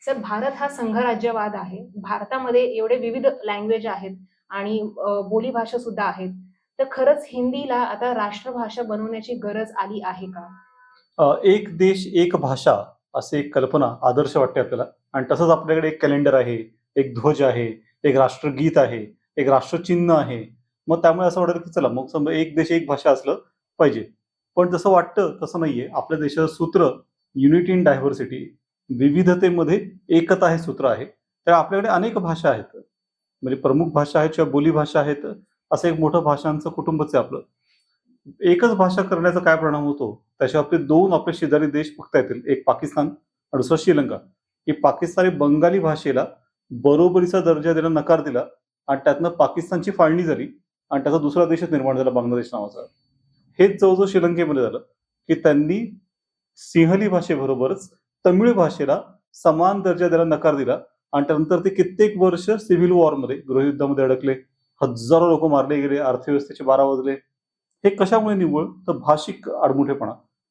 Sir, Bharat हा संघराज्यवाद आहे. भारतामध्ये एवढे विविध लँग्वेज आहेत आणि बोलीभाषा सुद्धा आहेत. तर खरंच हिंदीला आता राष्ट्रभाषा बनवण्याची गरज आली आहे का? एक देश एक भाषा असे एक कल्पना आदर्श वाटते आपल्याला. आणि तसंच आपल्याकडे एक कॅलेंडर आहे, एक ध्वज आहे, एक राष्ट्रगीत आहे, एक राष्ट्रचिन्ह आहे. मग त्यामुळे असं वाटतं की चला मग समजा एक देश एक भाषा असलं पाहिजे. पण जसं वाटतं तसं नाहीये. आपल्या देशाचं सूत्र युनिटी इन डायव्हर्सिटी, विविधतेमध्ये एकता हे सूत्र आहे. तर आपल्याकडे अनेक भाषा आहेत. म्हणजे प्रमुख भाषा आहेत किंवा बोलीभाषा आहेत. असं एक मोठं भाषांचं कुटुंबच आहे आपलं. एकच भाषा करण्याचा काय परिणाम होतो, त्याच्या बाबतीत दोन आपले शेजारी देश बघता येतील. एक पाकिस्तान आणि दुसरा श्रीलंका. की पाकिस्तानी बंगाली भाषेला बरोबरीचा दर्जा देण्यास नकार दिला आणि त्यातनं पाकिस्तानची फाळणी झाली आणि त्याचा दुसरा देशच निर्माण झाला, बांगलादेश नावाचा. हेच जवळजवळ श्रीलंकेमध्ये झालं की त्यांनी सिंहली भाषेबरोबरच तमिळ भाषेला समान दर्जा द्यायला नकार दिला आणि त्यानंतर ते कित्येक वर्ष सिव्हिल वॉरमध्ये, गृहयुद्धामध्ये अडकले. हजारो लोक मारले गेले, अर्थव्यवस्थेचे 12 वाजले. हे कशामुळे निव्वळ? तर भाषिक आडमुठेपणा.